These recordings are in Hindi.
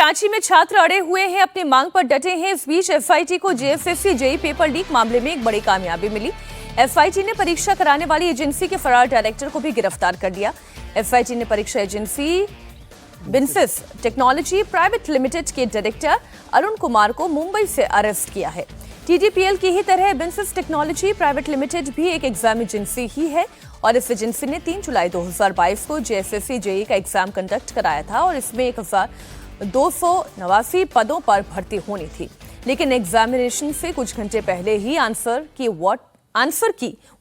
रांची में छात्र अड़े हुए हैं, अपनी मांग पर डटे हैं। इस बीच एफआईटी को जेएसएससी जेईई पेपर लीक मामले में एक बड़ी कामयाबी मिली। एफआईटी ने परीक्षा कराने वाली एजेंसी के फरार डायरेक्टर को भी गिरफ्तार कर लिया। एफआईटी ने परीक्षा एजेंसी बिन्सिस टेक्नोलॉजी प्राइवेट लिमिटेड के डायरेक्टर अरुण कुमार को मुंबई से अरेस्ट किया है। टीडीपीएल की ही तरह बिन्सिस टेक्नोलॉजी प्राइवेट लिमिटेड भी एक एग्जाम एजेंसी ही है और इस एजेंसी ने 3 जुलाई 2022 को जेएसएससी जेईई का एग्जाम कंडक्ट कराया था और इसमें 1289 पदों पर भर्ती होनी थी। लेकिन एग्जामिनेशन से कुछ घंटे पहले ही आंसर की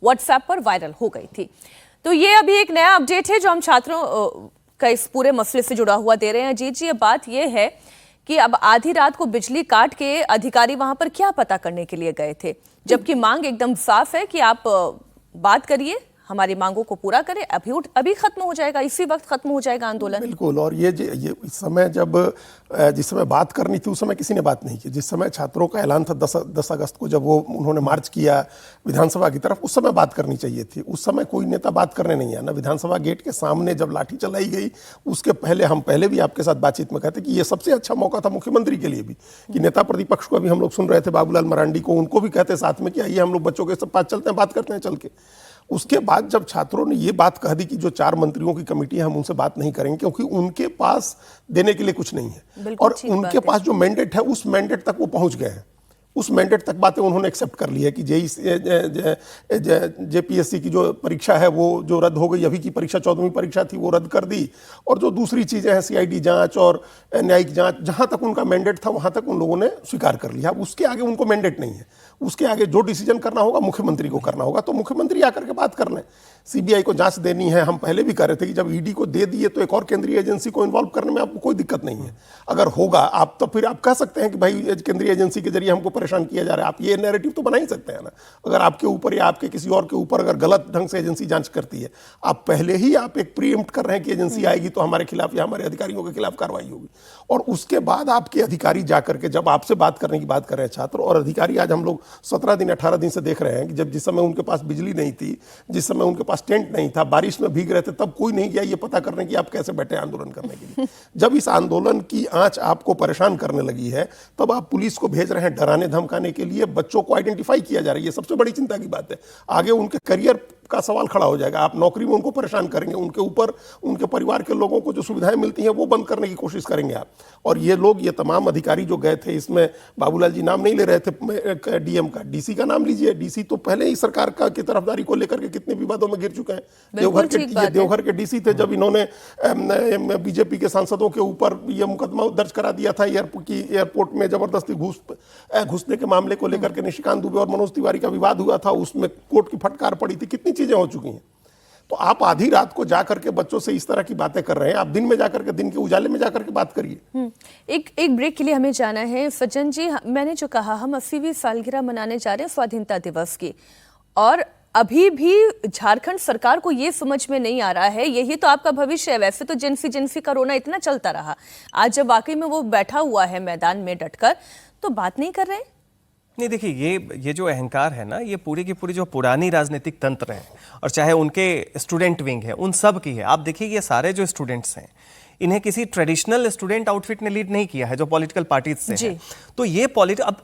व्हाट्सएप पर वायरल हो गई थी। तो ये अभी एक नया अपडेट है जो हम छात्रों का इस पूरे मसले से जुड़ा हुआ दे रहे हैं। अजीत जी, अब बात यह है कि अब आधी रात को बिजली काट के अधिकारी वहां पर क्या पता करने के लिए गए थे, जबकि मांग एकदम साफ है कि आप बात करिए, हमारी मांगों को पूरा करें। अभी खत्म हो जाएगा, इसी वक्त खत्म हो जाएगा आंदोलन। बिल्कुल। और ये इस समय जिस समय बात करनी थी उस समय किसी ने बात नहीं की। जिस समय छात्रों का ऐलान था 10 अगस्त को, जब उन्होंने मार्च किया विधानसभा की तरफ, उस समय बात करनी चाहिए थी। उस समय कोई नेता बात करने नहीं आया ना। विधानसभा गेट के सामने जब लाठी चलाई गई, उसके पहले हम पहले भी आपके साथ बातचीत में कहते कि ये सबसे अच्छा मौका था मुख्यमंत्री के लिए भी, कि नेता प्रतिपक्ष को अभी हम लोग सुन रहे थे, बाबूलाल मरांडी को, उनको भी कहते साथ में कि आइए हम लोग बच्चों के पास चलते हैं, बात करते हैं चल के। उसके बाद जब छात्रों ने ये बात कह दी कि जो 4 मंत्रियों की कमेटी है हम उनसे बात नहीं करेंगे क्योंकि उनके पास देने के लिए कुछ नहीं है, और उनके पास जो मैंडेट है उस मैंडेट तक वो पहुंच गए हैं। उस मैंडेट तक बातें उन्होंने एक्सेप्ट कर ली है कि जेपीएससी की जो परीक्षा है वो जो रद्द हो गई, अभी की परीक्षा 14वीं परीक्षा थी वो रद्द कर दी, और जो दूसरी चीज़ें हैं सीआईडी जांच और न्यायिक जांच, जहां तक उनका मैंडेट था वहां तक उन लोगों ने स्वीकार कर लिया। अब उसके आगे उनको मैंडेट नहीं है, उसके आगे जो डिसीजन करना होगा मुख्यमंत्री को करना होगा, तो मुख्यमंत्री आकर के बात कर लें। सीबीआई को जांच देनी है, हम पहले भी कह रहे थे कि जब ईडी को दे दिए तो एक और केंद्रीय एजेंसी को इन्वॉल्व करने में आपको कोई दिक्कत नहीं है। अगर होगा आप तो फिर आप कह सकते हैं कि भाई केंद्रीय एजेंसी के जरिए हमको परेशान किया जा रहा है, आप ये नैरेटिव तो बना ही सकते हैं ना। अगर आपके ऊपर या आपके किसी और के ऊपर अगर गलत ढंग से एजेंसी जांच करती है, आप पहले ही आप एक प्रीएम्प्ट कर रहे हैं कि एजेंसी आएगी तो हमारे खिलाफ या हमारे अधिकारियों के खिलाफ कार्रवाई होगी, और उसके बाद आपके अधिकारी जाकर के जब आपसे बात करने की बात कर रहे हैं छात्र और अधिकारी, आज हम लोग 17 दिन 18 दिन से देख रहे हैं कि जब जिस समय उनके पास बिजली नहीं थी, जिस समय उनके पास टेंट नहीं था, बारिश में भीग रहे थे, तब कोई नहीं गया ये पता करने की आप कैसे बैठे आंदोलन करने के लिए। जब इस आंदोलन की आंच आपको परेशान करने लगी है तब आप पुलिस को भेज रहे हैं डराने धमकाने के लिए, बच्चों को आइडेंटिफाई किया जा रहा है। ये सबसे बड़ी चिंता की बात है। आगे उनके करियर का सवाल खड़ा हो जाएगा, आप नौकरी में उनको परेशान करेंगे, उनके ऊपर उनके परिवार के लोगों को जो सुविधाएं मिलती हैं वो बंद करने की कोशिश करेंगे आप। और ये लोग, ये तमाम अधिकारी जो गए थे, इसमें बाबूलाल जी नाम नहीं ले रहे थे डीएम का, डीसी का नाम लीजिए। डीसी तो पहले ही सरकार की तरफदारी को लेकर के कितने विवादों में गिर चुके हैं। देवघर के डीसी थे, जब इन्होंने बीजेपी के सांसदों के ऊपर यह मुकदमा दर्ज करा दिया था एयरपोर्ट में जबरदस्ती घुसने के मामले को लेकर के, निशिकांत दुबे और मनोज तिवारी का विवाद हुआ था, उसमें कोर्ट की फटकार पड़ी थी, कितनी चीजें हो चुकी हैं। तो आप आधी रात को जाकर के बच्चों से इस तरह की बातें कर रहे हैं, आप दिन में जाकर के, दिन के उजाले में जाकर के बात करिए। एक ब्रेक के लिए हमें जाना है। सज्जन जी, मैंने जो कहा, हम 80वीं सालगिरह मनाने जा रहे हैं स्वाधीनता दिवस की, और अभी भी झारखंड सरकार को ये समझ में नहीं आ रहा है, यही तो आपका भविष्य है। वैसे तो जिनसी कोरोना इतना चलता रहा, आज जब वाकई में वो बैठा हुआ है मैदान में डटकर, तो बात नहीं कर रहे। नहीं, देखिए, ये जो अहंकार है ना, ये पूरी की पूरी जो पुरानी राजनीतिक तंत्र है, और चाहे उनके स्टूडेंट विंग है, उन सब की है। आप देखिए, ये सारे जो स्टूडेंट्स हैं, इन्हें किसी ट्रेडिशनल स्टूडेंट आउटफिट ने लीड नहीं किया है जो पॉलिटिकल पार्टीज से है। तो ये अब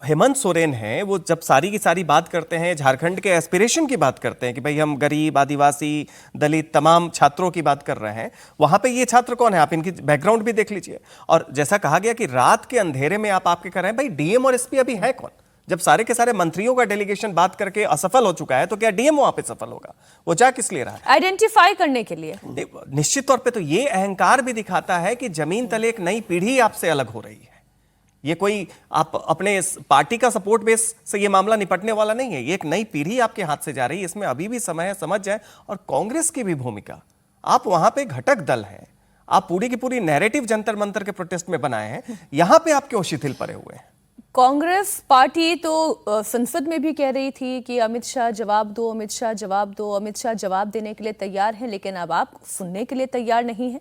हेमंत सोरेन है, वो जब सारी की सारी बात करते हैं, झारखंड के एस्पिरेशन की बात करते हैं कि भाई हम गरीब, आदिवासी, दलित, तमाम छात्रों की बात कर रहे हैं, वहां पे ये छात्र कौन है, आप इनकी बैकग्राउंड भी देख लीजिए। और जैसा कहा गया कि रात के अंधेरे में आप आपके कर रहे हैं, भाई डीएम और एसपी अभी है कौन? जब सारे के सारे मंत्रियों का डेलीगेशन बात करके असफल हो चुका है, तो क्या डीएम वहां पे सफल होगा? वो जा किस लिए रहा है? आइडेंटिफाई करने के लिए। निश्चित तौर पे तो ये अहंकार भी दिखाता है कि जमीन तले एक नई पीढ़ी आपसे अलग हो रही है। ये कोई आप अपने पार्टी का सपोर्ट बेस से ये मामला निपटने वाला नहीं है, ये एक नई पीढ़ी आपके हाथ से जा रही है, इसमें अभी भी समय है, समझ जाए। और कांग्रेस की भी भूमिका, आप वहां पे घटक दल हैं, आप पूरी की पूरी नैरेटिव जंतर मंतर के प्रोटेस्ट में बनाए हैं, यहां पे आप क्यों शिथिल पड़े हुए हैं? कांग्रेस पार्टी तो संसद में भी कह रही थी कि अमित शाह जवाब दो, अमित शाह जवाब दो, अमित शाह जवाब देने के लिए तैयार हैं, लेकिन अब आप सुनने के लिए तैयार नहीं है।